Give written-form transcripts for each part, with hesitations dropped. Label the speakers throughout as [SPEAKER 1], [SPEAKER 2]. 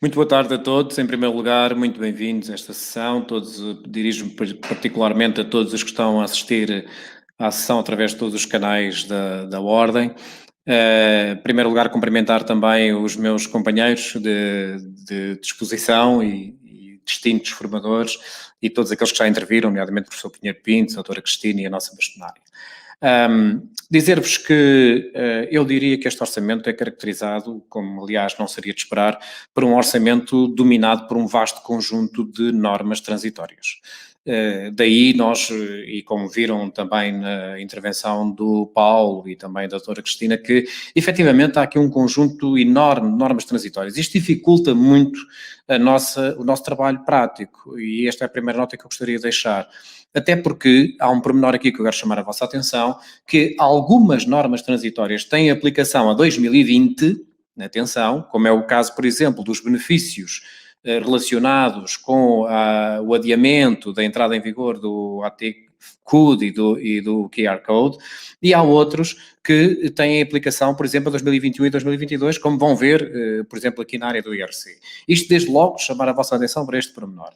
[SPEAKER 1] Muito boa tarde a todos. Em primeiro lugar, muito bem-vindos a esta sessão. Dirijo-me particularmente a todos os que estão a assistir à sessão através de todos os canais da Ordem. Em primeiro lugar, cumprimentar também os meus companheiros de exposição e distintos formadores e todos aqueles que já interviram, nomeadamente o professor Pinheiro Pinto, a doutora Cristina e a nossa bastonária. Dizer-vos que eu diria que este orçamento é caracterizado, como aliás não seria de esperar, por um orçamento dominado por um vasto conjunto de normas transitórias. Daí nós, e como viram também na intervenção do Paulo e também da doutora Cristina, que efetivamente há aqui um conjunto enorme de normas transitórias. Isto dificulta muito o nosso trabalho prático e esta é a primeira nota que eu gostaria de deixar. Até porque há um pormenor aqui que eu quero chamar a vossa atenção, que algumas normas transitórias têm aplicação a 2020, atenção, como é o caso, por exemplo, dos benefícios relacionados com o adiamento da entrada em vigor do AT-CUD e do QR Code, e há outros que têm aplicação, por exemplo, a 2021 e 2022, como vão ver, por exemplo, aqui na área do IRC. Isto, desde logo, chamar a vossa atenção para este pormenor.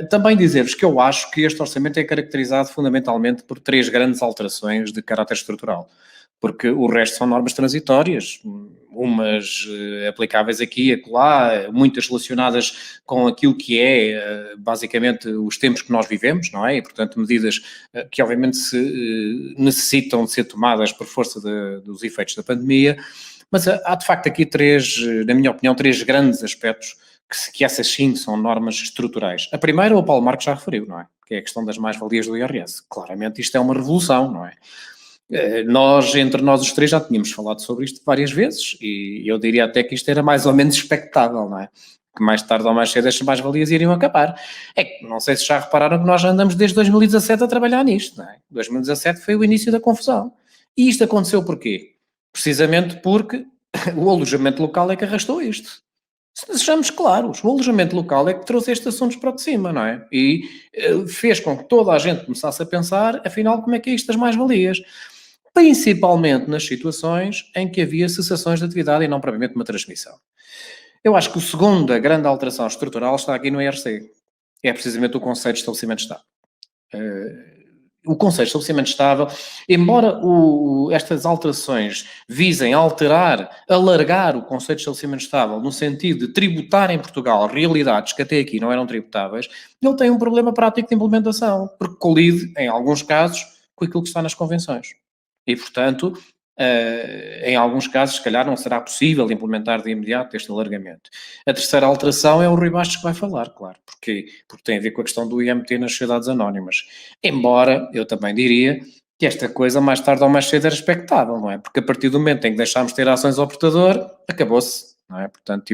[SPEAKER 1] Também dizer-vos que eu acho que este orçamento é caracterizado fundamentalmente por três grandes alterações de caráter estrutural, porque o resto são normas transitórias, umas aplicáveis aqui e acolá, muitas relacionadas com aquilo que é basicamente os tempos que nós vivemos, não é? E, portanto, medidas que obviamente necessitam de ser tomadas por força dos efeitos da pandemia, mas há de facto aqui na minha opinião, três grandes aspectos que essas sim são normas estruturais. A primeira, o Paulo Marques já referiu, não é? Que é a questão das mais-valias do IRS. Claramente isto é uma revolução, não é? Entre nós os três, já tínhamos falado sobre isto várias vezes e eu diria até que isto era mais ou menos expectável, não é? Que mais tarde ou mais cedo estas mais-valias iriam acabar. Não sei se já repararam que nós já andamos desde 2017 a trabalhar nisto, não é? 2017 foi o início da confusão. E isto aconteceu porquê? Precisamente porque o alojamento local é que arrastou isto. Sejamos claros, o alojamento local é que trouxe estes assuntos para de cima, não é? E fez com que toda a gente começasse a pensar, afinal, como é que é isto das mais-valias? Principalmente nas situações em que havia cessações de atividade e não propriamente uma transmissão. Eu acho que a segunda grande alteração estrutural está aqui no ERC. É precisamente o conceito de estabelecimento de Estado. O conceito de estabelecimento estável, embora estas alterações visem alargar o conceito de estabelecimento estável no sentido de tributar em Portugal realidades que até aqui não eram tributáveis, ele tem um problema prático de implementação, porque colide, em alguns casos, com aquilo que está nas convenções. E, portanto, em alguns casos, se calhar, não será possível implementar de imediato este alargamento. A terceira alteração é o Rui Bastos que vai falar, claro. Porquê? Porque tem a ver com a questão do IMT nas sociedades anónimas. Embora, eu também diria que esta coisa, mais tarde ou mais cedo, era expectável, não é? Porque a partir do momento em que deixámos de ter ações ao portador, acabou-se. Não é? Portanto,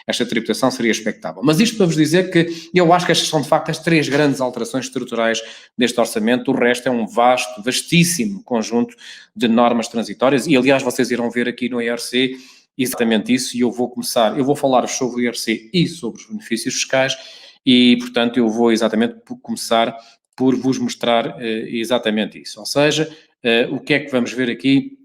[SPEAKER 1] esta tributação seria expectável. Mas isto para vos dizer que eu acho que estas são, de facto, as três grandes alterações estruturais deste orçamento. O resto é um vastíssimo conjunto de normas transitórias e, aliás, vocês irão ver aqui no IRC exatamente isso e eu vou falar sobre o IRC e sobre os benefícios fiscais e, portanto, eu vou exatamente começar por vos mostrar exatamente isso. Ou seja, o que é que vamos ver aqui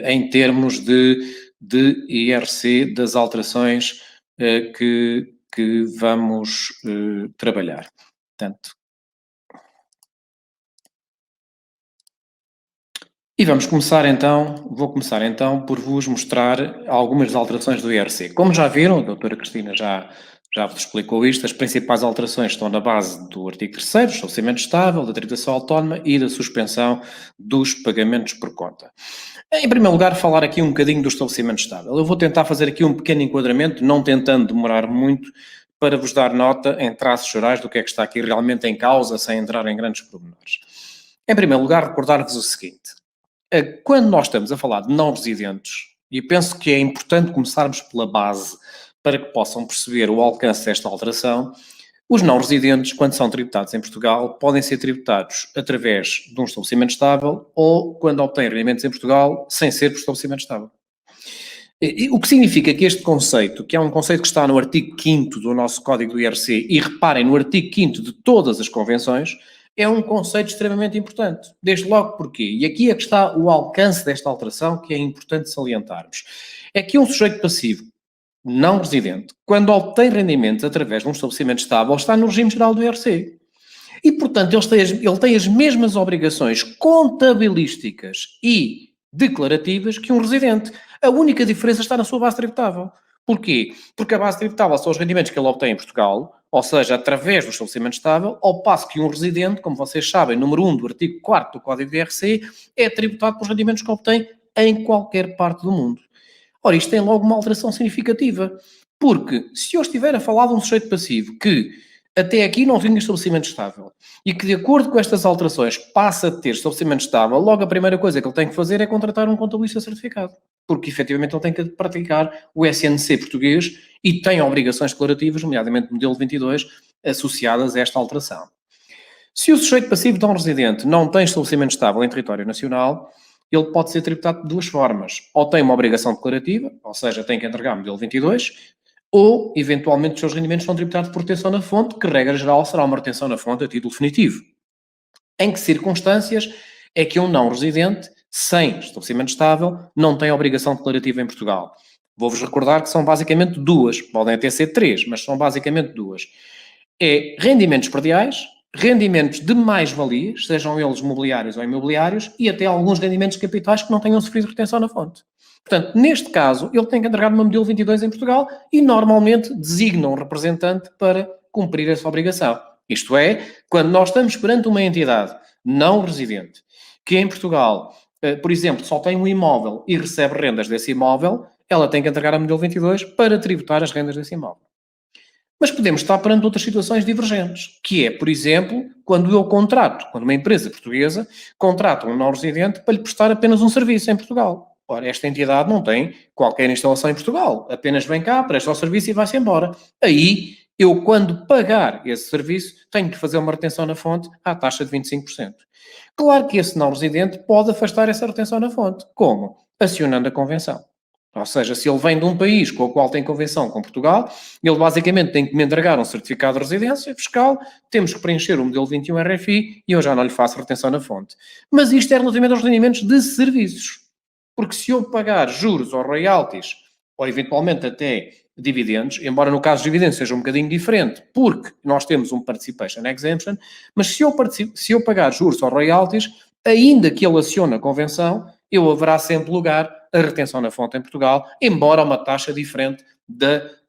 [SPEAKER 1] em termos de IRC, das alterações que vamos trabalhar. Portanto, e vou começar então por vos mostrar algumas alterações do IRC. Como já viram, a doutora Cristina já vos explicou isto, as principais alterações estão na base do artigo 3º, estabelecimento estável, da tributação autónoma e da suspensão dos pagamentos por conta. Em primeiro lugar, falar aqui um bocadinho do estabelecimento estável. Eu vou tentar fazer aqui um pequeno enquadramento, não tentando demorar muito, para vos dar nota, em traços gerais, do que é que está aqui realmente em causa, sem entrar em grandes pormenores. Em primeiro lugar, recordar-vos o seguinte. Quando nós estamos a falar de não residentes, e penso que é importante começarmos pela base para que possam perceber o alcance desta alteração, os não residentes, quando são tributados em Portugal, podem ser tributados através de um estabelecimento estável ou quando obtêm rendimentos em Portugal sem ser por estabelecimento estável. O que significa que este conceito, que é um conceito que está no artigo 5º do nosso Código do IRC, e reparem, no artigo 5º de todas as convenções, é um conceito extremamente importante. Desde logo porquê? E aqui é que está o alcance desta alteração que é importante salientarmos. É que um sujeito passivo não residente, quando obtém rendimentos através de um estabelecimento estável, está no regime geral do IRC. E, portanto, ele tem as mesmas obrigações contabilísticas e declarativas que um residente. A única diferença está na sua base tributável. Porquê? Porque a base tributável são os rendimentos que ele obtém em Portugal, ou seja, através do estabelecimento estável, ao passo que um residente, como vocês sabem, número 1 do artigo 4º do Código de IRC, é tributado pelos rendimentos que obtém em qualquer parte do mundo. Ora, isto tem logo uma alteração significativa, porque se eu estiver a falar de um sujeito passivo que até aqui não tinha estabelecimento estável e que, de acordo com estas alterações, passa a ter estabelecimento estável, logo a primeira coisa que ele tem que fazer é contratar um contabilista certificado, porque efetivamente ele tem que praticar o SNC português e tem obrigações declarativas, nomeadamente modelo 22, associadas a esta alteração. Se o sujeito passivo de um residente não tem estabelecimento estável em território nacional, ele pode ser tributado de duas formas. Ou tem uma obrigação declarativa, ou seja, tem que entregar o modelo 22, ou, eventualmente, os seus rendimentos são tributados por retenção na fonte, que, regra geral, será uma retenção na fonte a título definitivo. Em que circunstâncias é que um não residente, sem estabelecimento estável, não tem obrigação declarativa em Portugal? Vou-vos recordar que são basicamente duas, podem até ser três, mas são basicamente duas. É rendimentos prediais, rendimentos de mais-valias, sejam eles mobiliários ou imobiliários, e até alguns rendimentos de capitais que não tenham sofrido retenção na fonte. Portanto, neste caso, ele tem que entregar uma modelo 22 em Portugal e normalmente designa um representante para cumprir essa obrigação. Isto é, quando nós estamos perante uma entidade não residente, que em Portugal, por exemplo, só tem um imóvel e recebe rendas desse imóvel, ela tem que entregar a modelo 22 para tributar as rendas desse imóvel. Mas podemos estar perante outras situações divergentes, que é, por exemplo, quando uma empresa portuguesa contrata um não-residente para lhe prestar apenas um serviço em Portugal. Ora, esta entidade não tem qualquer instalação em Portugal, apenas vem cá, presta o serviço e vai-se embora. Aí, eu, quando pagar esse serviço, tenho que fazer uma retenção na fonte à taxa de 25%. Claro que esse não-residente pode afastar essa retenção na fonte. Como? Acionando a convenção. Ou seja, se ele vem de um país com o qual tem convenção com Portugal, ele basicamente tem que me entregar um certificado de residência fiscal, temos que preencher o modelo 21 RFI e eu já não lhe faço retenção na fonte. Mas isto é relativamente aos rendimentos de serviços. Porque se eu pagar juros ou royalties, ou eventualmente até dividendos, embora no caso dos dividendos seja um bocadinho diferente, porque nós temos um participation exemption, mas se eu pagar juros ou royalties, ainda que ele acione a convenção, haverá sempre lugar a retenção na fonte em Portugal, embora uma taxa diferente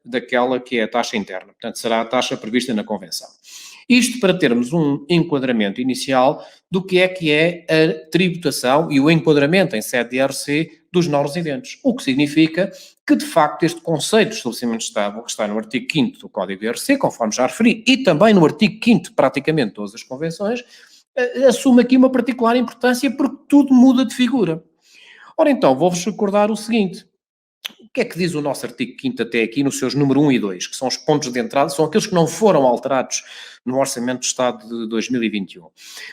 [SPEAKER 1] daquela que é a taxa interna. Portanto, será a taxa prevista na convenção. Isto para termos um enquadramento inicial do que é a tributação e o enquadramento em sede de IRC dos não-residentes. O que significa que, de facto, este conceito de estabelecimento estável, que está no artigo 5º do Código de IRC, conforme já referi, e também no artigo 5º de praticamente todas as convenções, assume aqui uma particular importância porque tudo muda de figura. Ora então, vou-vos recordar o seguinte. O que é que diz o nosso artigo 5º até aqui nos seus número 1 e 2, que são os pontos de entrada, são aqueles que não foram alterados no Orçamento de Estado de 2021.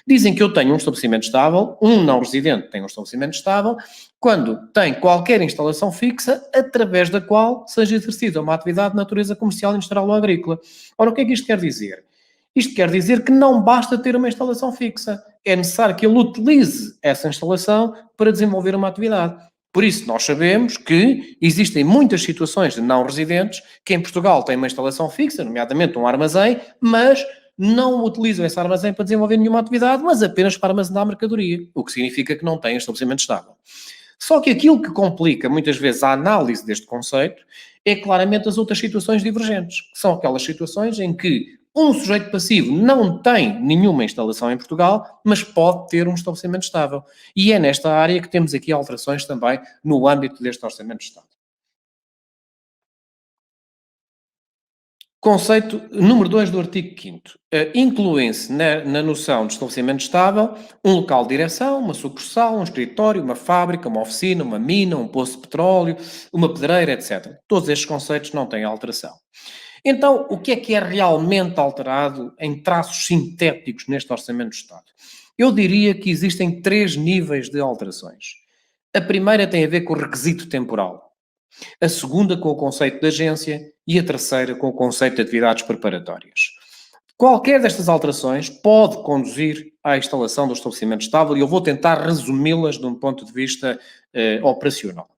[SPEAKER 1] Dizem que eu tenho um estabelecimento estável, um não residente tem um estabelecimento estável, quando tem qualquer instalação fixa através da qual seja exercida uma atividade de natureza comercial, industrial ou agrícola. Ora, o que é que isto quer dizer? Isto quer dizer que não basta ter uma instalação fixa. É necessário que ele utilize essa instalação para desenvolver uma atividade. Por isso, nós sabemos que existem muitas situações de não residentes que em Portugal têm uma instalação fixa, nomeadamente um armazém, mas não utilizam esse armazém para desenvolver nenhuma atividade, mas apenas para armazenar mercadoria, o que significa que não têm estabelecimento estável. Só que aquilo que complica muitas vezes a análise deste conceito é claramente as outras situações divergentes, que são aquelas situações em que um sujeito passivo não tem nenhuma instalação em Portugal, mas pode ter um estabelecimento estável. E é nesta área que temos aqui alterações também no âmbito deste Orçamento de Estado. Conceito número 2 do artigo 5º. Incluem-se na noção de estabelecimento estável um local de direção, uma sucursal, um escritório, uma fábrica, uma oficina, uma mina, um poço de petróleo, uma pedreira, etc. Todos estes conceitos não têm alteração. Então, o que é realmente alterado em traços sintéticos neste Orçamento de Estado? Eu diria que existem 3 níveis de alterações. A primeira tem a ver com o requisito temporal, a segunda com o conceito de agência e a terceira com o conceito de atividades preparatórias. Qualquer destas alterações pode conduzir à instalação do estabelecimento estável e eu vou tentar resumi-las de um ponto de vista operacional.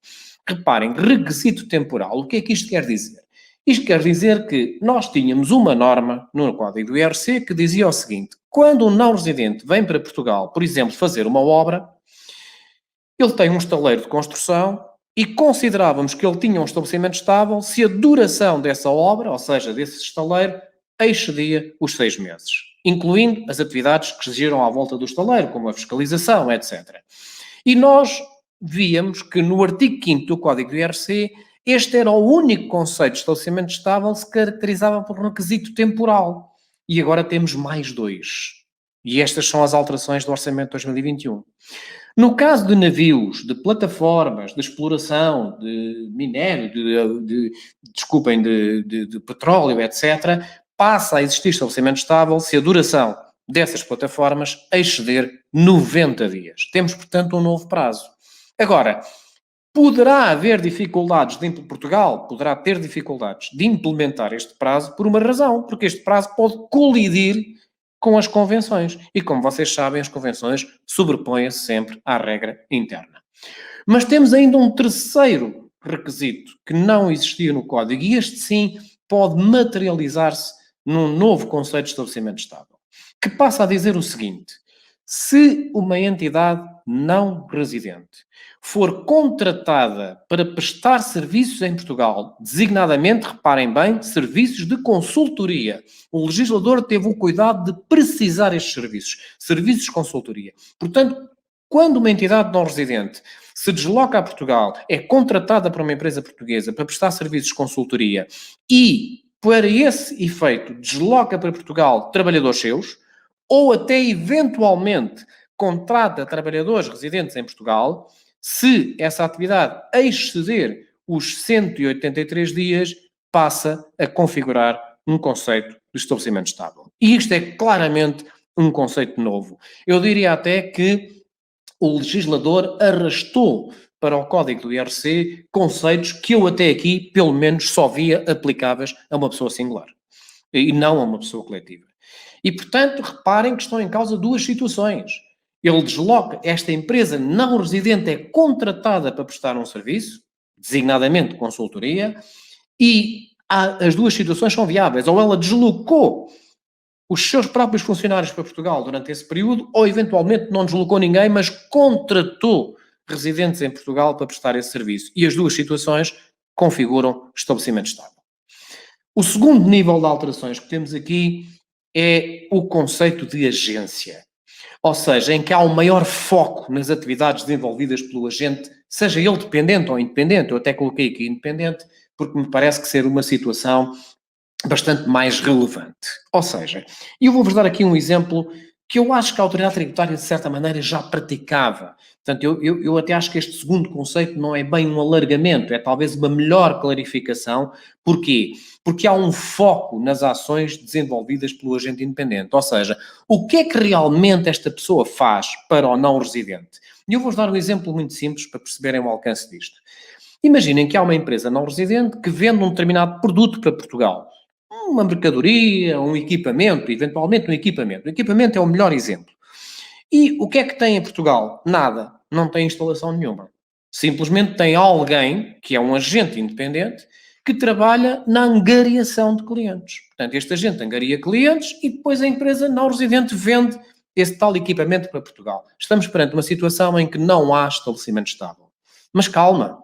[SPEAKER 1] Reparem, requisito temporal. O que é que isto quer dizer? Isto quer dizer que nós tínhamos uma norma no código do IRC que dizia o seguinte: quando um não residente vem para Portugal, por exemplo, fazer uma obra, ele tem um estaleiro de construção e considerávamos que ele tinha um estabelecimento estável se a duração dessa obra, ou seja, desse estaleiro, excedia os 6 meses, incluindo as atividades que giram à volta do estaleiro, como a fiscalização, etc. E nós víamos que no artigo 5º do Código do IRC, este era o único conceito de estabelecimento estável que se caracterizava por requisito temporal. E agora temos mais 2. E estas são as alterações do Orçamento de 2021. No caso de navios, de plataformas, de exploração, de minério, de petróleo, etc., passa a existir estabelecimento estável se a duração dessas plataformas exceder 90 dias. Temos, portanto, um novo prazo. Agora, poderá haver dificuldades Portugal poderá ter dificuldades de implementar este prazo por uma razão, porque este prazo pode colidir com as convenções. E como vocês sabem, as convenções sobrepõem-se sempre à regra interna. Mas temos ainda um terceiro requisito que não existia no Código, e este sim pode materializar-se num novo conceito de estabelecimento estável, que passa a dizer o seguinte: se uma entidade não residente for contratada para prestar serviços em Portugal, designadamente, reparem bem, serviços de consultoria. O legislador teve o cuidado de precisar estes serviços de consultoria. Portanto, quando uma entidade não residente se desloca a Portugal, é contratada por uma empresa portuguesa para prestar serviços de consultoria e, para esse efeito, desloca para Portugal trabalhadores seus, ou até eventualmente contrata trabalhadores residentes em Portugal, se essa atividade exceder os 183 dias, passa a configurar um conceito de estabelecimento estável. E isto é claramente um conceito novo. Eu diria até que o legislador arrastou para o Código do IRC conceitos que eu até aqui, pelo menos, só via aplicáveis a uma pessoa singular e não a uma pessoa coletiva. E, portanto, reparem que estão em causa duas situações. Ele desloca, esta empresa não residente é contratada para prestar um serviço, designadamente consultoria, e as duas situações são viáveis. Ou ela deslocou os seus próprios funcionários para Portugal durante esse período, ou eventualmente não deslocou ninguém, mas contratou residentes em Portugal para prestar esse serviço. E as duas situações configuram estabelecimento estável. O segundo nível de alterações que temos aqui é o conceito de agência. Ou seja, em que há um maior foco nas atividades desenvolvidas pelo agente, seja ele dependente ou independente. Eu até coloquei aqui independente, porque me parece que ser uma situação bastante mais relevante. Ou seja, eu vou-vos dar aqui um exemplo que eu acho que a autoridade tributária, de certa maneira, já praticava. Portanto, eu até acho que este segundo conceito não é bem um alargamento, é talvez uma melhor clarificação. Porquê? Porque há um foco nas ações desenvolvidas pelo agente independente. Ou seja, o que é que realmente esta pessoa faz para o não residente? E eu vou-vos dar um exemplo muito simples para perceberem o alcance disto. Imaginem que há uma empresa não residente que vende um determinado produto para Portugal. Uma mercadoria, um equipamento, eventualmente um equipamento. O equipamento é o melhor exemplo. E o que é que tem em Portugal? Nada. Não tem instalação nenhuma. Simplesmente tem alguém, que é um agente independente, que trabalha na angariação de clientes. Portanto, este agente angaria clientes e depois a empresa não residente vende esse tal equipamento para Portugal. Estamos perante uma situação em que não há estabelecimento estável. Mas calma,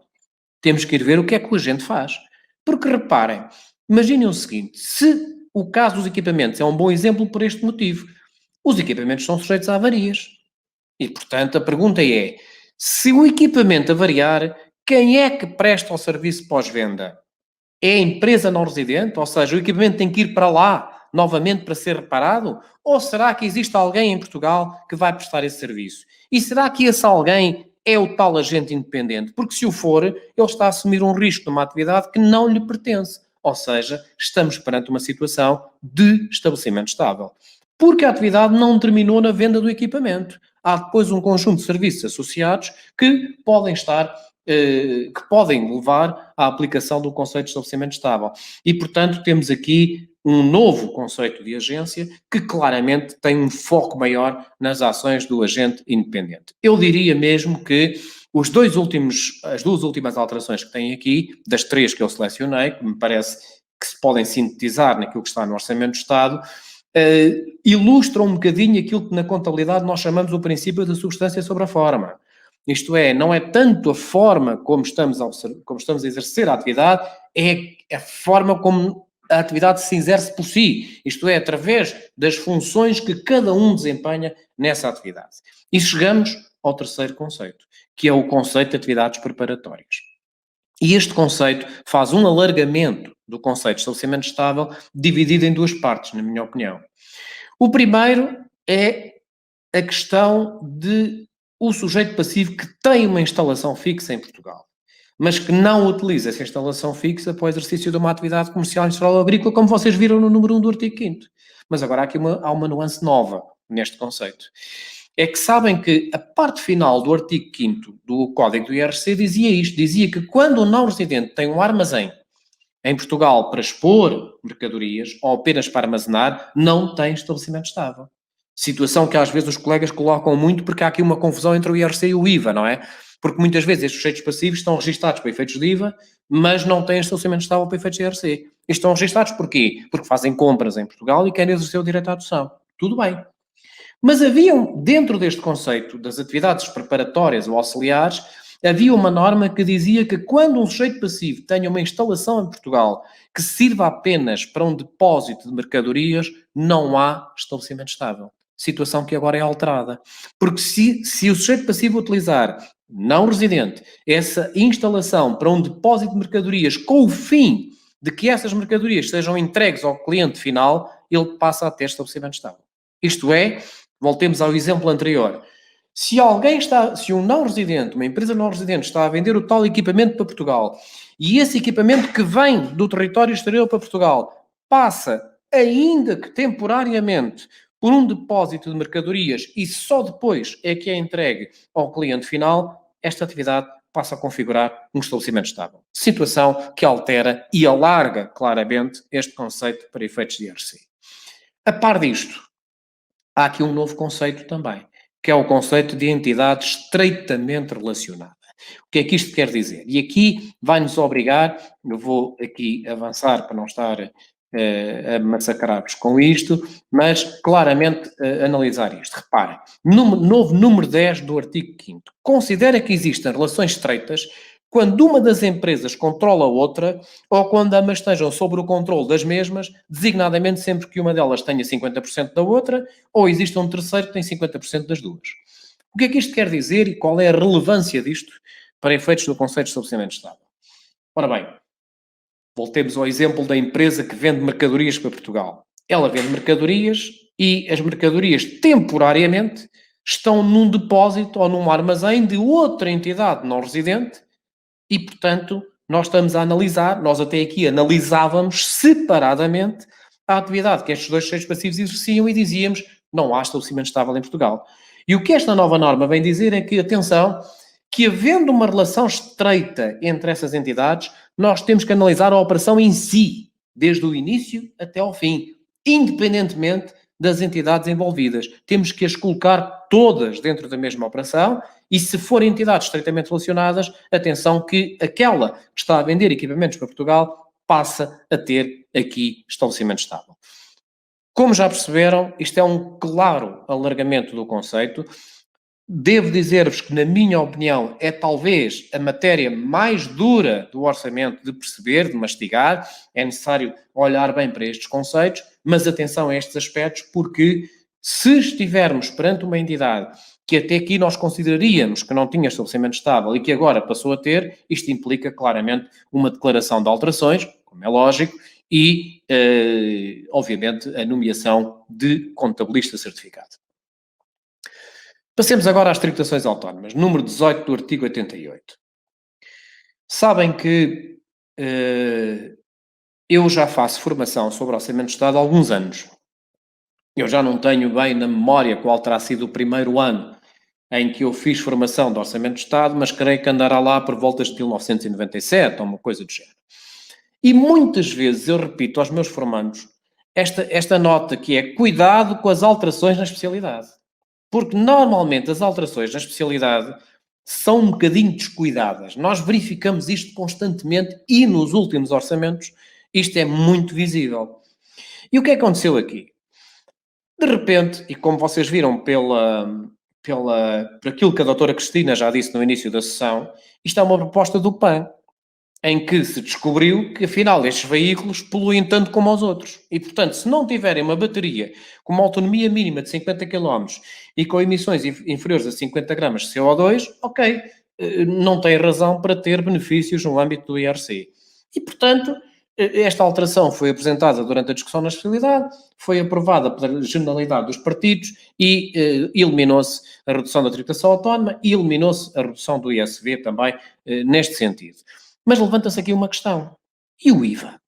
[SPEAKER 1] temos que ir ver o que é que o agente faz. Porque reparem, imaginem o seguinte: se o caso dos equipamentos é um bom exemplo por este motivo, os equipamentos são sujeitos a avarias. E, portanto, a pergunta é: se o equipamento avariar, quem é que presta o serviço pós-venda? É a empresa não residente? Ou seja, o equipamento tem que ir para lá novamente para ser reparado? Ou será que existe alguém em Portugal que vai prestar esse serviço? E será que esse alguém é o tal agente independente? Porque se o for, ele está a assumir um risco numa atividade que não lhe pertence. Ou seja, estamos perante uma situação de estabelecimento estável. Porque a atividade não terminou na venda do equipamento. Há depois um conjunto de serviços associados que podem estar, que podem levar à aplicação do conceito de estabelecimento estável. E, portanto, temos aqui um novo conceito de agência que claramente tem um foco maior nas ações do agente independente. Eu diria mesmo que As duas últimas alterações que têm aqui, das três que eu selecionei, que me parece que se podem sintetizar naquilo que está no Orçamento do Estado, ilustram um bocadinho aquilo que na contabilidade nós chamamos o princípio da substância sobre a forma. Isto é, não é tanto a forma como estamos a exercer a atividade, é a forma como a atividade se exerce por si. Isto é, através das funções que cada um desempenha nessa atividade. E chegamos ao terceiro conceito, que é o conceito de atividades preparatórias. E este conceito faz um alargamento do conceito de estabelecimento estável, dividido em duas partes, na minha opinião. O primeiro é a questão de o sujeito passivo que tem uma instalação fixa em Portugal, mas que não utiliza essa instalação fixa para o exercício de uma atividade comercial industrial ou agrícola, como vocês viram no número 1 do artigo 5º. Mas agora há uma nuance nova neste conceito. É que sabem que a parte final do artigo 5º do Código do IRC dizia isto, dizia que quando o não-residente tem um armazém em Portugal para expor mercadorias ou apenas para armazenar, não tem estabelecimento estável. Situação que às vezes os colegas colocam muito porque há aqui uma confusão entre o IRC e o IVA, não é? Porque muitas vezes estes sujeitos passivos estão registados para efeitos de IVA, mas não têm estabelecimento estável para efeitos de IRC. E estão registados porquê? Porque fazem compras em Portugal e querem exercer o direito à adoção. Tudo bem. Mas haviam, dentro deste conceito das atividades preparatórias ou auxiliares, havia uma norma que dizia que quando um sujeito passivo tenha uma instalação em Portugal que sirva apenas para um depósito de mercadorias, não há estabelecimento estável. Situação que agora é alterada. Porque se o sujeito passivo utilizar, não residente, essa instalação para um depósito de mercadorias com o fim de que essas mercadorias sejam entregues ao cliente final, ele passa a ter estabelecimento estável. Isto é, voltemos ao exemplo anterior. Se um não-residente, uma empresa não-residente, está a vender o tal equipamento para Portugal e esse equipamento que vem do território exterior para Portugal passa, ainda que temporariamente, por um depósito de mercadorias e só depois é que é entregue ao cliente final, esta atividade passa a configurar um estabelecimento estável. Situação que altera e alarga claramente este conceito para efeitos de IRC. A par disto, há aqui um novo conceito também, que é o conceito de entidade estreitamente relacionada. O que é que isto quer dizer? E aqui vai-nos obrigar, eu vou aqui avançar para não estar a massacrar-vos com isto, mas claramente analisar isto. Reparem, novo número 10 do artigo 5º. Considera que existem relações estreitas quando uma das empresas controla a outra ou quando ambas estejam sob o controle das mesmas, designadamente sempre que uma delas tenha 50% da outra ou existe um terceiro que tem 50% das duas. O que é que isto quer dizer e qual é a relevância disto para efeitos do conceito de estabelecimento estável? Ora bem, voltemos ao exemplo da empresa que vende mercadorias para Portugal. Ela vende mercadorias e as mercadorias temporariamente estão num depósito ou num armazém de outra entidade não residente e, portanto, nós estamos a analisar, nós até aqui analisávamos separadamente a atividade que estes dois sujeitos passivos exerciam e dizíamos não há estabelecimento estável em Portugal. E o que esta nova norma vem dizer é que, atenção, que havendo uma relação estreita entre essas entidades, nós temos que analisar a operação em si, desde o início até ao fim, independentemente das entidades envolvidas. Temos que as colocar todas dentro da mesma operação e, se forem entidades estreitamente relacionadas, atenção que aquela que está a vender equipamentos para Portugal passa a ter aqui estabelecimento estável. Como já perceberam, isto é um claro alargamento do conceito. Devo dizer-vos que, na minha opinião, é talvez a matéria mais dura do orçamento de perceber, de mastigar. É necessário olhar bem para estes conceitos, mas atenção a estes aspectos, porque se estivermos perante uma entidade que até aqui nós consideraríamos que não tinha estabelecimento estável e que agora passou a ter, isto implica claramente uma declaração de alterações, como é lógico, e, obviamente, a nomeação de contabilista certificado. Passemos agora às tributações autónomas, número 18 do artigo 88. Sabem que eu já faço formação sobre Orçamento de Estado há alguns anos. Eu já não tenho bem na memória qual terá sido o primeiro ano em que eu fiz formação de Orçamento de Estado, mas creio que andará lá por voltas de 1997 ou uma coisa do género. E muitas vezes eu repito aos meus formandos esta nota que é cuidado com as alterações na especialidade. Porque normalmente as alterações na especialidade são um bocadinho descuidadas. Nós verificamos isto constantemente e nos últimos orçamentos isto é muito visível. E o que aconteceu aqui? De repente, e como vocês viram por aquilo que a doutora Cristina já disse no início da sessão, isto é uma proposta do PAN, em que se descobriu que, afinal, estes veículos poluem tanto como os outros. E, portanto, se não tiverem uma bateria com uma autonomia mínima de 50 km e com emissões inferiores a 50 gramas de CO2, ok, não tem razão para ter benefícios no âmbito do IRC. E, portanto, esta alteração foi apresentada durante a discussão na especialidade, foi aprovada pela generalidade dos partidos e eliminou-se a redução da tributação autónoma e eliminou-se a redução do ISV também neste sentido. Mas levanta-se aqui uma questão. E o IVA?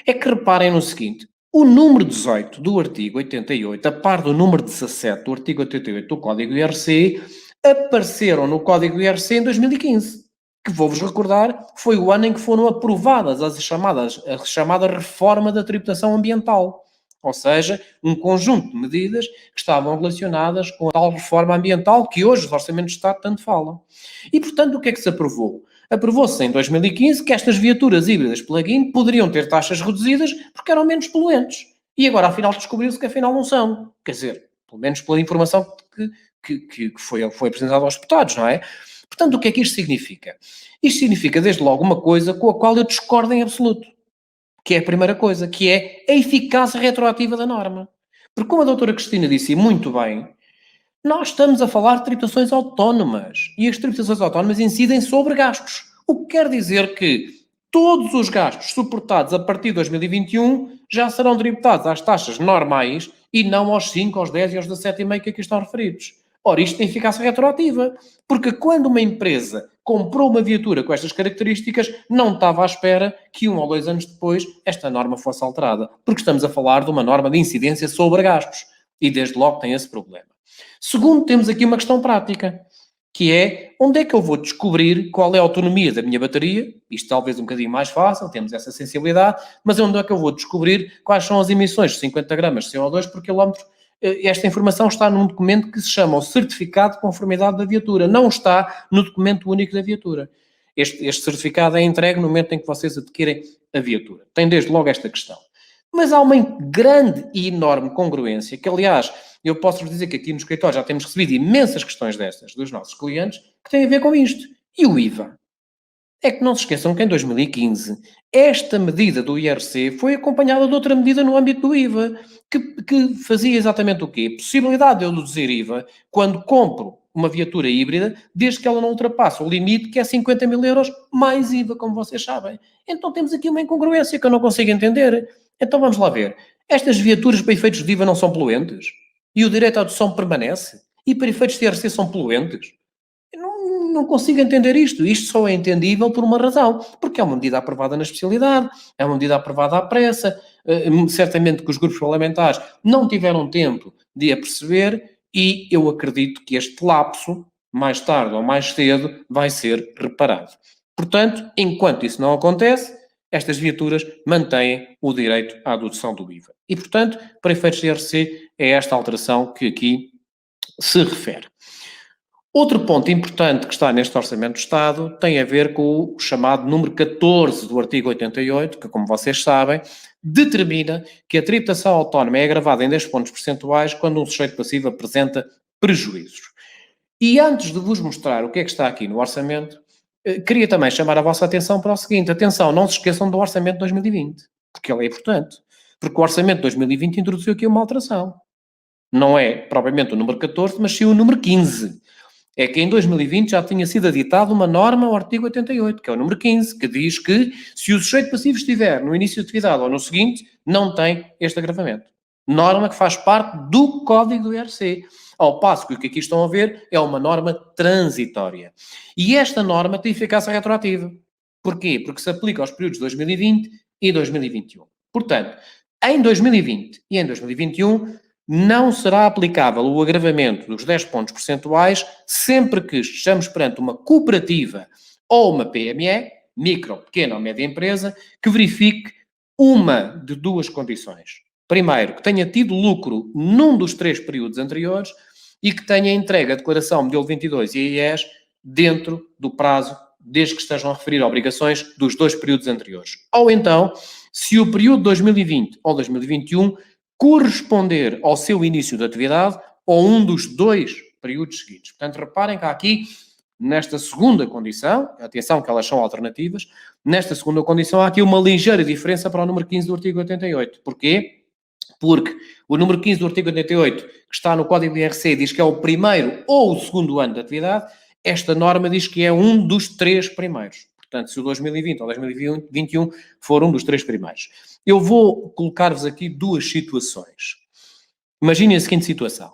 [SPEAKER 1] É que reparem no seguinte, o número 18 do artigo 88, a par do número 17 do artigo 88 do Código IRC, apareceram no Código IRC em 2015, que vou-vos recordar, foi o ano em que foram aprovadas a chamada reforma da tributação ambiental. Ou seja, um conjunto de medidas que estavam relacionadas com a tal reforma ambiental que hoje os orçamentos de Estado tanto falam. E, portanto, o que é que se aprovou? Aprovou-se em 2015 que estas viaturas híbridas plug-in poderiam ter taxas reduzidas porque eram menos poluentes. E agora, afinal, descobriu-se que afinal não são. Quer dizer, pelo menos pela informação que foi apresentada aos deputados, não é? Portanto, o que é que isto significa? Isto significa, desde logo, uma coisa com a qual eu discordo em absoluto. Que é a primeira coisa, que é a eficácia retroativa da norma. Porque, como a doutora Cristina disse muito bem, nós estamos a falar de tributações autónomas e as tributações autónomas incidem sobre gastos. O que quer dizer que todos os gastos suportados a partir de 2021 já serão tributados às taxas normais e não aos 5, aos 10 e aos 17,5 que aqui estão referidos. Ora, isto tem eficácia retroativa, porque quando uma empresa comprou uma viatura com estas características, não estava à espera que 1 ou 2 anos depois esta norma fosse alterada, porque estamos a falar de uma norma de incidência sobre gastos e desde logo tem esse problema. Segundo, temos aqui uma questão prática, que é onde é que eu vou descobrir qual é a autonomia da minha bateria? Isto talvez um bocadinho mais fácil, temos essa sensibilidade, mas onde é que eu vou descobrir quais são as emissões de 50 gramas de CO2 por quilómetro? Esta informação está num documento que se chama o Certificado de Conformidade da Viatura, não está no documento único da viatura. Este certificado é entregue no momento em que vocês adquirem a viatura. Tem desde logo esta questão. Mas há uma grande e enorme congruência, que aliás, eu posso-vos dizer que aqui no escritório já temos recebido imensas questões destas dos nossos clientes, que têm a ver com isto. E o IVA? É que não se esqueçam que em 2015 esta medida do IRC foi acompanhada de outra medida no âmbito do IVA, que fazia exatamente o quê? Possibilidade de eu deduzir IVA quando compro uma viatura híbrida, desde que ela não ultrapasse o limite, que é 50 mil euros, mais IVA, como vocês sabem. Então temos aqui uma incongruência que eu não consigo entender. Então vamos lá ver. Estas viaturas para efeitos de IVA não são poluentes? E o direito à adoção permanece? E para efeitos de IRC são poluentes? Não consigo entender isto. Isto só é entendível por uma razão. Porque é uma medida aprovada na especialidade, é uma medida aprovada à pressa, certamente que os grupos parlamentares não tiveram tempo de a perceber e eu acredito que este lapso, mais tarde ou mais cedo, vai ser reparado. Portanto, enquanto isso não acontece, estas viaturas mantêm o direito à dedução do IVA. E, portanto, para efeitos de IRC, é esta alteração que aqui se refere. Outro ponto importante que está neste Orçamento do Estado tem a ver com o chamado número 14 do artigo 88, que, como vocês sabem, determina que a tributação autónoma é agravada em 10 pontos percentuais quando um sujeito passivo apresenta prejuízos. E antes de vos mostrar o que é que está aqui no Orçamento, queria também chamar a vossa atenção para o seguinte: atenção, não se esqueçam do Orçamento de 2020, porque ele é importante. Porque o Orçamento de 2020 introduziu aqui uma alteração. Não é propriamente o número 14, mas sim o número 15. É que em 2020 já tinha sido aditada uma norma ao artigo 88, que é o número 15, que diz que se o sujeito passivo estiver no início de atividade ou no seguinte, não tem este agravamento. Norma que faz parte do Código do IRC. Ao passo que o que aqui estão a ver é uma norma transitória. E esta norma tem eficácia retroativa. Porquê? Porque se aplica aos períodos de 2020 e 2021. Portanto, em 2020 e em 2021, não será aplicável o agravamento dos 10 pontos percentuais sempre que estejamos perante uma cooperativa ou uma PME, micro, pequena ou média empresa, que verifique uma de duas condições. Primeiro, que tenha tido lucro num dos 3 períodos anteriores e que tenha entregue a declaração modelo 22 e a IES dentro do prazo, desde que estejam a referir a obrigações dos 2 períodos anteriores. Ou então, se o período 2020 ou 2021 corresponder ao seu início de atividade ou um dos 2 períodos seguintes. Portanto, reparem que há aqui, nesta segunda condição, atenção que elas são alternativas, nesta segunda condição há aqui uma ligeira diferença para o número 15 do artigo 88. Porquê? Porque o número 15 do artigo 88, que está no Código de IRC, diz que é o primeiro ou o segundo ano de atividade. Esta norma diz que é um dos 3 primeiros. Portanto, se o 2020 ou 2021 for um dos 3 primeiros. Eu vou colocar-vos aqui 2 situações. Imaginem a seguinte situação.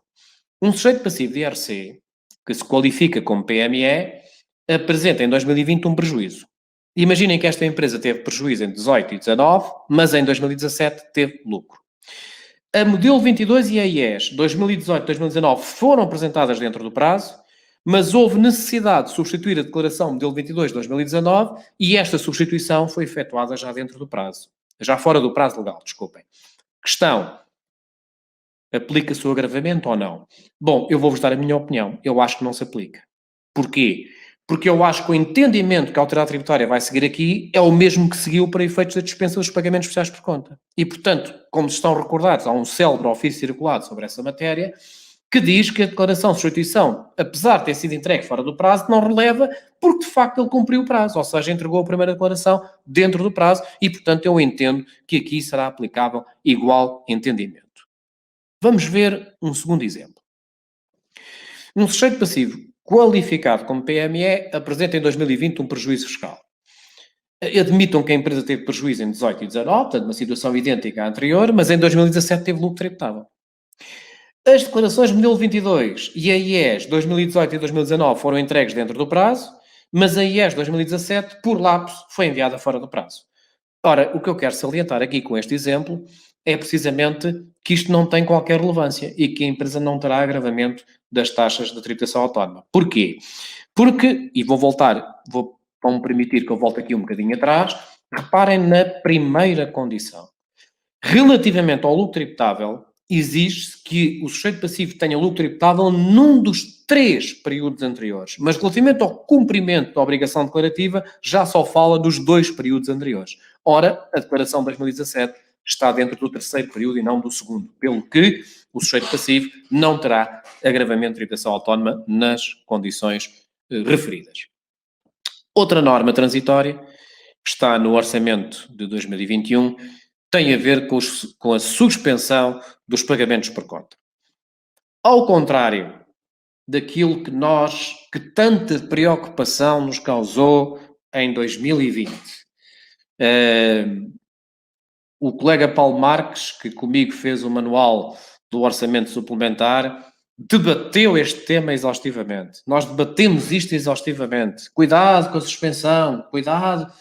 [SPEAKER 1] Um sujeito passivo de IRC, que se qualifica como PME, apresenta em 2020 um prejuízo. Imaginem que esta empresa teve prejuízo em 18 e 19, mas em 2017 teve lucro. A modelo 22 e a IES 2018 e 2019 foram apresentadas dentro do prazo, mas houve necessidade de substituir a declaração modelo 22 de 2019 e esta substituição foi efetuada já dentro do prazo. Já fora do prazo legal, desculpem. Questão: aplica-se o agravamento ou não? Bom, eu vou-vos dar a minha opinião. Eu acho que não se aplica. Porquê? Porque eu acho que o entendimento que a autoridade tributária vai seguir aqui é o mesmo que seguiu para efeitos da dispensa dos pagamentos especiais por conta. E, portanto, como estão recordados, há um célebre ofício circulado sobre essa matéria que diz que a declaração de substituição, apesar de ter sido entregue fora do prazo, não releva porque, de facto, ele cumpriu o prazo, ou seja, entregou a primeira declaração dentro do prazo e, portanto, eu entendo que aqui será aplicável igual entendimento. Vamos ver um segundo exemplo. Um sujeito passivo qualificado como PME apresenta em 2020 um prejuízo fiscal. Admitam que a empresa teve prejuízo em 18 e 19, portanto, uma situação idêntica à anterior, mas em 2017 teve lucro tributável. As declarações modelo 22 e a IES 2018 e 2019 foram entregues dentro do prazo, mas a IES 2017, por lapso, foi enviada fora do prazo. Ora, o que eu quero salientar aqui com este exemplo é precisamente que isto não tem qualquer relevância e que a empresa não terá agravamento das taxas de tributação autónoma. Porquê? Porque, e vão-me permitir que eu volte aqui um bocadinho atrás, reparem na primeira condição. Relativamente ao lucro tributável, exige-se que o sujeito passivo tenha lucro tributável num dos 3 períodos anteriores, mas relativamente ao cumprimento da obrigação declarativa, já só fala dos 2 períodos anteriores. Ora, a declaração de 2017 está dentro do 3º período e não do 2º, pelo que o sujeito passivo não terá agravamento de tributação autónoma nas condições referidas. Outra norma transitória, que está no orçamento de 2021, tem a ver com a suspensão dos pagamentos por conta. Ao contrário daquilo que tanta preocupação nos causou em 2020. O colega Paulo Marques, que comigo fez o manual do orçamento suplementar, debateu este tema exaustivamente. Nós debatemos isto exaustivamente. Cuidado com a suspensão, cuidado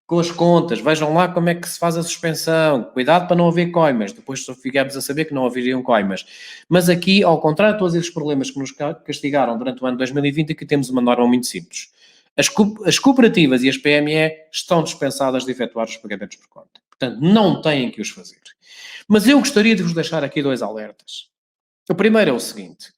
[SPEAKER 1] com as contas, vejam lá como é que se faz a suspensão, cuidado para não haver coimas, depois só ficamos a saber que não haveriam coimas. Mas aqui, ao contrário de todos esses problemas que nos castigaram durante o ano de 2020, aqui temos uma norma muito simples. As cooperativas e as PME estão dispensadas de efetuar os pagamentos por conta. Portanto, não têm que os fazer. Mas eu gostaria de vos deixar aqui 2 alertas. O primeiro é o seguinte.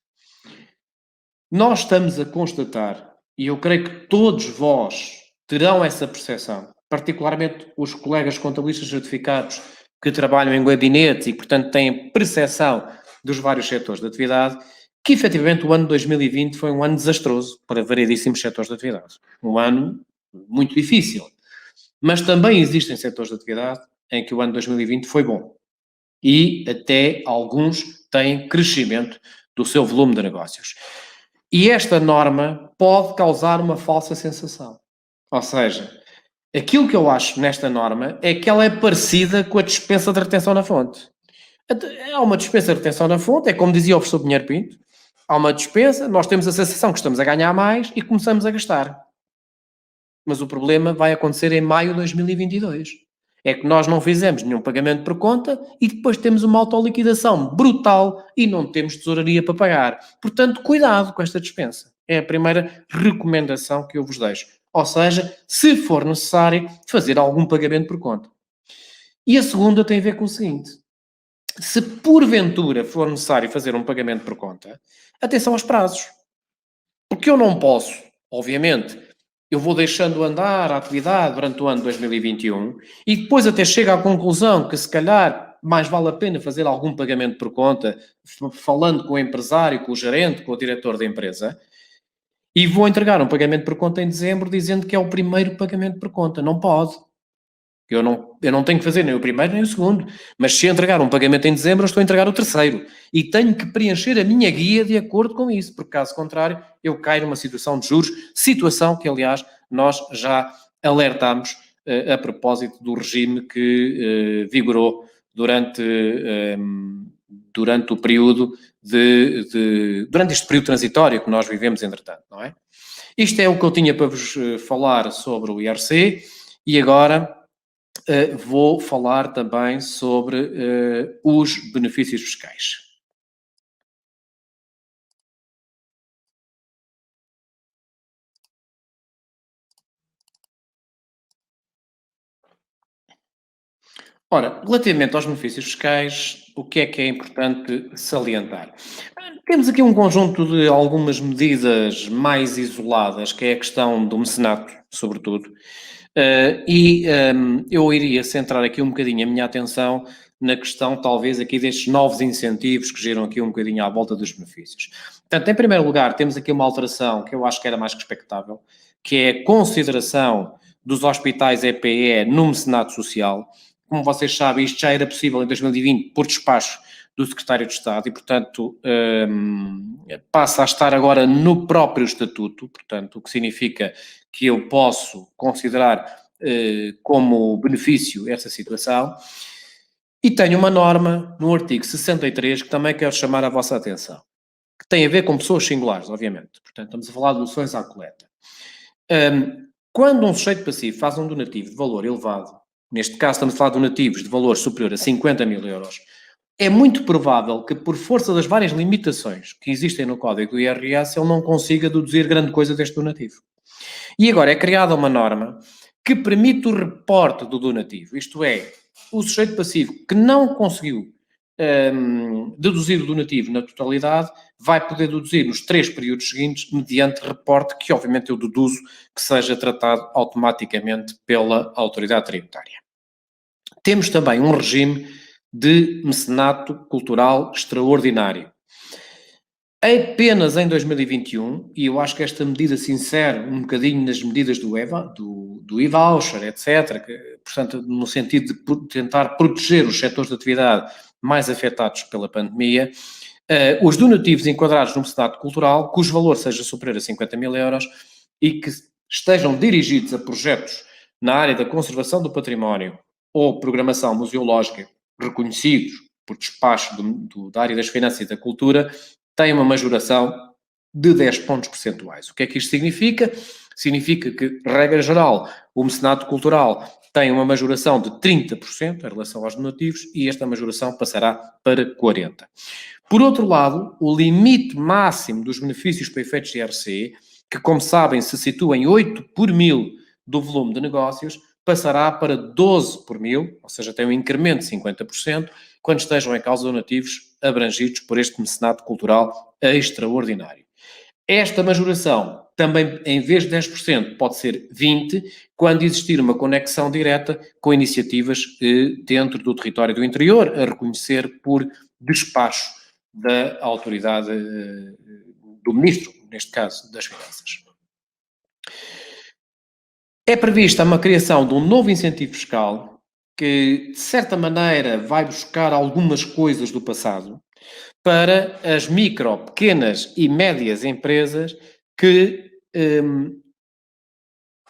[SPEAKER 1] Nós estamos a constatar, e eu creio que todos vós terão essa percepção, particularmente os colegas contabilistas certificados que trabalham em gabinetes e, portanto, têm percepção dos vários setores de atividade, que efetivamente o ano de 2020 foi um ano desastroso para variedíssimos setores de atividade. Um ano muito difícil. Mas também existem setores de atividade em que o ano de 2020 foi bom. E até alguns têm crescimento do seu volume de negócios. E esta norma pode causar uma falsa sensação. Ou seja, aquilo que eu acho nesta norma é que ela é parecida com a dispensa de retenção na fonte. Há uma dispensa de retenção na fonte, é como dizia o professor Pinheiro Pinto, há uma dispensa, nós temos a sensação que estamos a ganhar mais e começamos a gastar. Mas o problema vai acontecer em maio de 2022. É que nós não fizemos nenhum pagamento por conta e depois temos uma autoliquidação brutal e não temos tesouraria para pagar. Portanto, cuidado com esta dispensa. É a primeira recomendação que eu vos deixo. Ou seja, se for necessário, fazer algum pagamento por conta. E a segunda tem a ver com o seguinte. Se porventura for necessário fazer um pagamento por conta, atenção aos prazos. Porque eu não posso, obviamente, eu vou deixando andar a atividade durante o ano de 2021 e depois até chego à conclusão que se calhar mais vale a pena fazer algum pagamento por conta, falando com o empresário, com o gerente, com o diretor da empresa, e vou entregar um pagamento por conta em dezembro dizendo que é o primeiro pagamento por conta. Não pode. Eu não tenho que fazer nem o primeiro nem o segundo, mas se entregar um pagamento em dezembro, eu estou a entregar o terceiro. E tenho que preencher a minha guia de acordo com isso, porque caso contrário, eu caio numa situação de juros, situação que, aliás, nós já alertámos a propósito do regime que vigorou durante o período durante este período transitório que nós vivemos, entretanto, não é? Isto é o que eu tinha para vos falar sobre o IRC e agora vou falar também sobre os benefícios fiscais. Ora, relativamente aos benefícios fiscais, o que é importante salientar? Temos aqui um conjunto de algumas medidas mais isoladas, que é a questão do mecenato, sobretudo, eu iria centrar aqui um bocadinho a minha atenção na questão, talvez, aqui destes novos incentivos que giram aqui um bocadinho à volta dos benefícios. Portanto, em primeiro lugar, temos aqui uma alteração que eu acho que era mais que expectável, que é a consideração dos hospitais EPE no mecenato social. Como vocês sabem, isto já era possível em 2020 por despacho do Secretário de Estado e, portanto, passa a estar agora no próprio Estatuto, portanto, o que significa que eu posso considerar como benefício essa situação. E tenho uma norma no artigo 63 que também quero chamar a vossa atenção, que tem a ver com pessoas singulares, obviamente. Portanto, estamos a falar de doações à coleta. Quando um sujeito passivo faz um donativo de valor elevado, neste caso estamos a falar de donativos de valor superior a 50 mil euros, é muito provável que, por força das várias limitações que existem no código do IRS, ele não consiga deduzir grande coisa deste donativo. E agora é criada uma norma que permite o reporte do donativo, isto é, o sujeito passivo que não conseguiu deduzir o donativo na totalidade vai poder deduzir nos 3 períodos seguintes mediante reporte que, obviamente, eu deduzo que seja tratado automaticamente pela autoridade tributária. Temos também um regime de mecenato cultural extraordinário. Apenas em 2021, e eu acho que esta medida se insere um bocadinho nas medidas do EVA, do e-voucher, etc., que, portanto, no sentido de tentar proteger os setores de atividade mais afetados pela pandemia, os donativos enquadrados no mecenato cultural, cujo valor seja superior a 50 mil euros e que estejam dirigidos a projetos na área da conservação do património ou programação museológica reconhecidos por despacho da área das finanças e da cultura, tem uma majoração de 10 pontos percentuais. O que é que isto significa? Significa que, regra geral, o mecenato cultural tem uma majoração de 30% em relação aos donativos e esta majoração passará para 40%. Por outro lado, o limite máximo dos benefícios para efeitos de IRC, que, como sabem, se situa em 8 por mil do volume de negócios, passará para 12 por mil, ou seja, tem um incremento de 50%, quando estejam em causa donativos abrangidos por este mecenato cultural extraordinário. Esta majoração, também em vez de 10%, pode ser 20%, quando existir uma conexão direta com iniciativas dentro do território do interior, a reconhecer por despacho da autoridade do Ministro, neste caso, das Finanças. É prevista uma criação de um novo incentivo fiscal que, de certa maneira, vai buscar algumas coisas do passado para as micro, pequenas e médias empresas que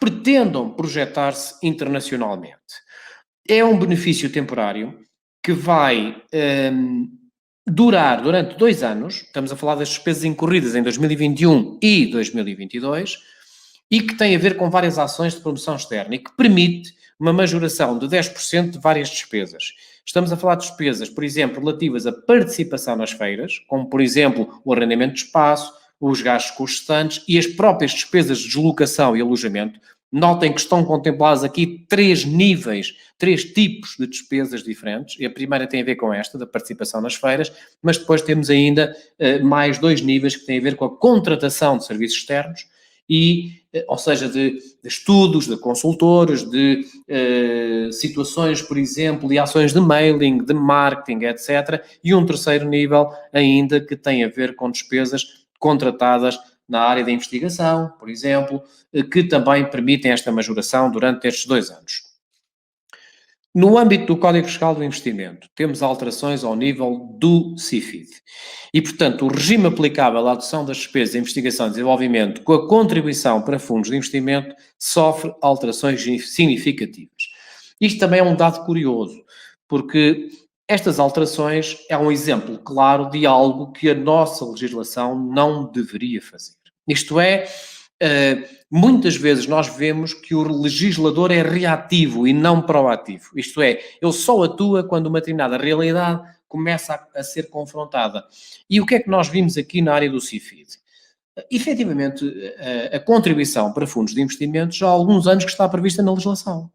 [SPEAKER 1] pretendam projetar-se internacionalmente. É um benefício temporário que vai durar durante 2 anos, estamos a falar das despesas incorridas em 2021 e 2022, e que tem a ver com várias ações de promoção externa e que permite uma majoração de 10% de várias despesas. Estamos a falar de despesas, por exemplo, relativas à participação nas feiras, como, por exemplo, o arrendamento de espaço, os gastos com os estandes e as próprias despesas de deslocação e alojamento, Notem que estão contemplados aqui três níveis, três tipos de despesas diferentes. E a primeira tem a ver com esta, da participação nas feiras, mas depois temos ainda mais dois níveis que têm a ver com a contratação de serviços externos, ou seja, de estudos, de consultores, de situações, por exemplo, de ações de mailing, de marketing, etc. E um terceiro nível ainda que tem a ver com despesas contratadas na área da investigação, por exemplo, que também permitem esta majoração durante estes 2 anos. No âmbito do Código Fiscal do Investimento, temos alterações ao nível do CIFID. E, portanto, o regime aplicável à adoção das despesas de investigação e desenvolvimento com a contribuição para fundos de investimento sofre alterações significativas. Isto também é um dado curioso, porque estas alterações é um exemplo claro de algo que a nossa legislação não deveria fazer. Isto é, muitas vezes nós vemos que o legislador é reativo e não proativo. Isto é, ele só atua quando uma determinada realidade começa a ser confrontada. E o que é que nós vimos aqui na área do CIFID? Efetivamente, a contribuição para fundos de investimento já há alguns anos que está prevista na legislação.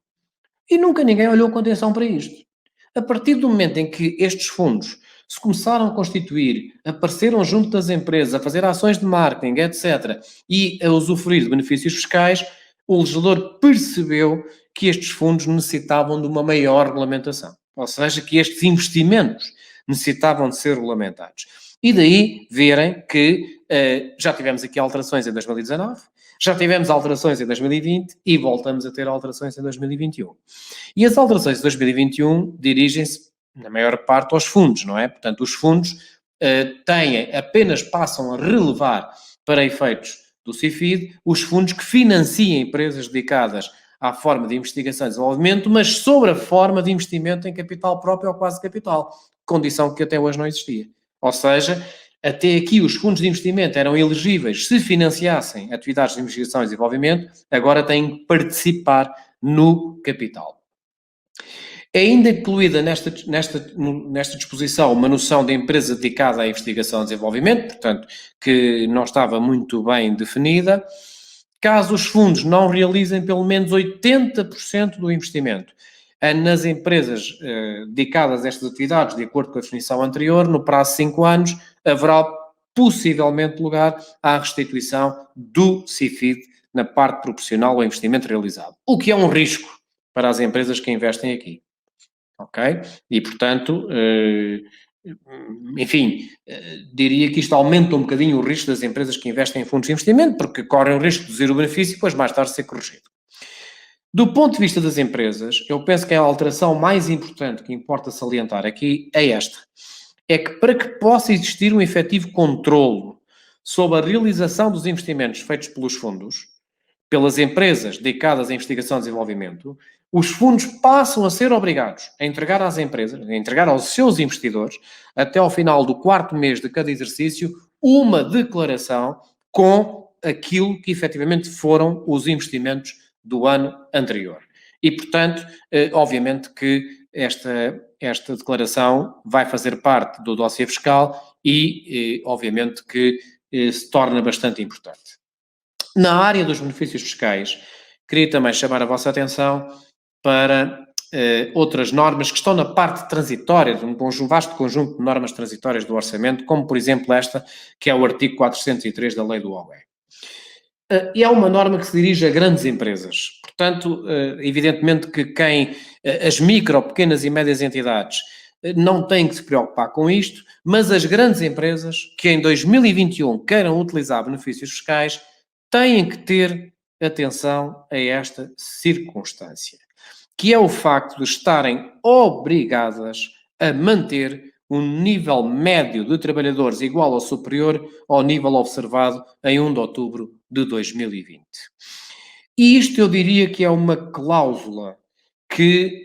[SPEAKER 1] E nunca ninguém olhou com atenção para isto. A partir do momento em que estes fundos se começaram a constituir, apareceram junto das empresas, a fazer ações de marketing, etc., e a usufruir de benefícios fiscais, o legislador percebeu que estes fundos necessitavam de uma maior regulamentação. Ou seja, que estes investimentos necessitavam de ser regulamentados. E daí verem que já tivemos aqui alterações em 2019, já tivemos alterações em 2020 e voltamos a ter alterações em 2021. E as alterações de 2021 dirigem-se, na maior parte, aos fundos, não é? Portanto, os fundos apenas passam a relevar para efeitos do CIFID os fundos que financiem empresas dedicadas à forma de investigação e desenvolvimento, mas sobre a forma de investimento em capital próprio ou quase capital, condição que até hoje não existia. Ou seja, até aqui os fundos de investimento eram elegíveis se financiassem atividades de investigação e desenvolvimento, agora têm que participar no capital. É ainda incluída nesta disposição uma noção de empresa dedicada à investigação e desenvolvimento, portanto, que não estava muito bem definida, caso os fundos não realizem pelo menos 80% do investimento nas empresas dedicadas a estas atividades, de acordo com a definição anterior, no prazo de 5 anos, haverá possivelmente lugar à restituição do CIFID na parte proporcional ao investimento realizado, o que é um risco para as empresas que investem aqui. Ok? E, portanto, diria que isto aumenta um bocadinho o risco das empresas que investem em fundos de investimento, porque correm o risco de reduzir o benefício e depois mais tarde ser corrigido. Do ponto de vista das empresas, eu penso que a alteração mais importante que importa salientar aqui é esta. É que para que possa existir um efetivo controlo sobre a realização dos investimentos feitos pelos fundos, pelas empresas dedicadas à investigação e desenvolvimento, os fundos passam a ser obrigados a entregar às empresas, a entregar aos seus investidores, até ao final do 4º mês de cada exercício, uma declaração com aquilo que efetivamente foram os investimentos do ano anterior. E, portanto, obviamente que esta declaração vai fazer parte do dossiê fiscal e, obviamente, que se torna bastante importante. Na área dos benefícios fiscais, queria também chamar a vossa atenção para outras normas que estão na parte transitória, de um vasto conjunto de normas transitórias do orçamento, como, por exemplo, esta, que é o artigo 403 da Lei do OE. E é uma norma que se dirige a grandes empresas. Portanto, evidentemente que as micro, pequenas e médias entidades não têm que se preocupar com isto, mas as grandes empresas que em 2021 queiram utilizar benefícios fiscais têm que ter atenção a esta circunstância, que é o facto de estarem obrigadas a manter um nível médio de trabalhadores igual ou superior ao nível observado em 1 de outubro de 2020. E isto eu diria que é uma cláusula que,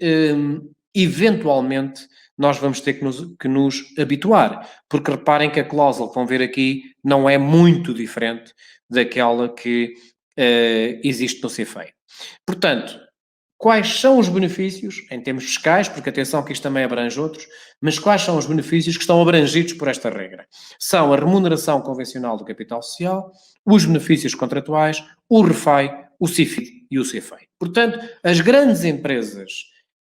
[SPEAKER 1] eventualmente, nós vamos ter que nos habituar, porque reparem que a cláusula que vão ver aqui não é muito diferente daquela que existe no CFEI. Portanto, quais são os benefícios, em termos fiscais, porque atenção que isto também abrange outros, mas quais são os benefícios que estão abrangidos por esta regra? São a remuneração convencional do capital social, os benefícios contratuais, o REFAI, o CIFID e o CEFEI. Portanto, as grandes empresas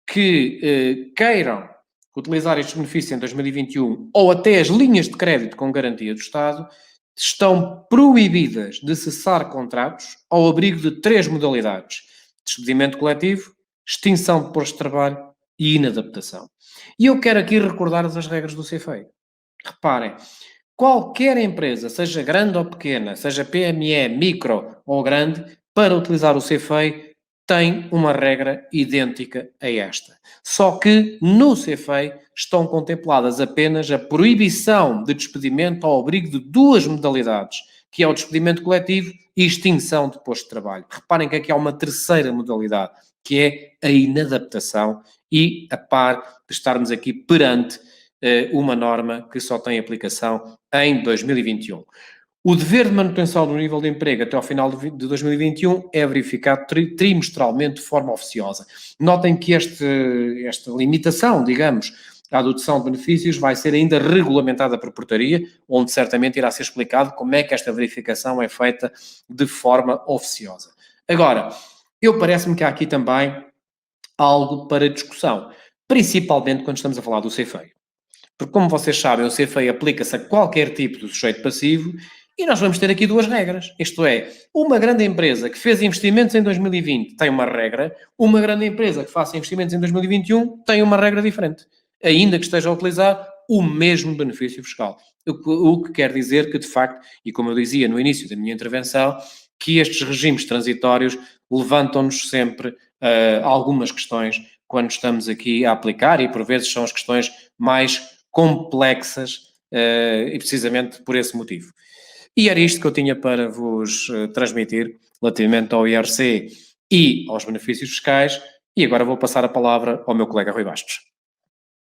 [SPEAKER 1] que queiram utilizar estes benefícios em 2021 ou até as linhas de crédito com garantia do Estado estão proibidas de cessar contratos ao abrigo de 3 modalidades: despedimento coletivo, extinção de postos de trabalho e inadaptação. E eu quero aqui recordar-vos as regras do CEFEI. Reparem, qualquer empresa, seja grande ou pequena, seja PME, micro ou grande, para utilizar o CEFEI tem uma regra idêntica a esta. Só que no CEFEI estão contempladas apenas a proibição de despedimento ao abrigo de 2 modalidades, que é o despedimento coletivo e extinção de posto de trabalho. Reparem que aqui há uma terceira modalidade, que é a inadaptação, e a par de estarmos aqui perante uma norma que só tem aplicação em 2021. O dever de manutenção do nível de emprego até ao final de 2021 é verificado trimestralmente de forma oficiosa. Notem que esta limitação, digamos, à adoção de benefícios vai ser ainda regulamentada por portaria, onde certamente irá ser explicado como é que esta verificação é feita de forma oficiosa. Agora, parece-me que há aqui também algo para discussão, principalmente quando estamos a falar do CEFEI. Porque, como vocês sabem, o CEFEI aplica-se a qualquer tipo de sujeito passivo e nós vamos ter aqui 2 regras. Isto é, uma grande empresa que fez investimentos em 2020 tem uma regra, uma grande empresa que faça investimentos em 2021 tem uma regra diferente, ainda que esteja a utilizar o mesmo benefício fiscal. O que quer dizer que, de facto, e como eu dizia no início da minha intervenção, que estes regimes transitórios levantam-nos sempre algumas questões quando estamos aqui a aplicar, e por vezes são as questões mais complexas e precisamente por esse motivo. E era isto que eu tinha para vos transmitir relativamente ao IRC e aos benefícios fiscais, e agora vou passar a palavra ao meu colega Rui Bastos.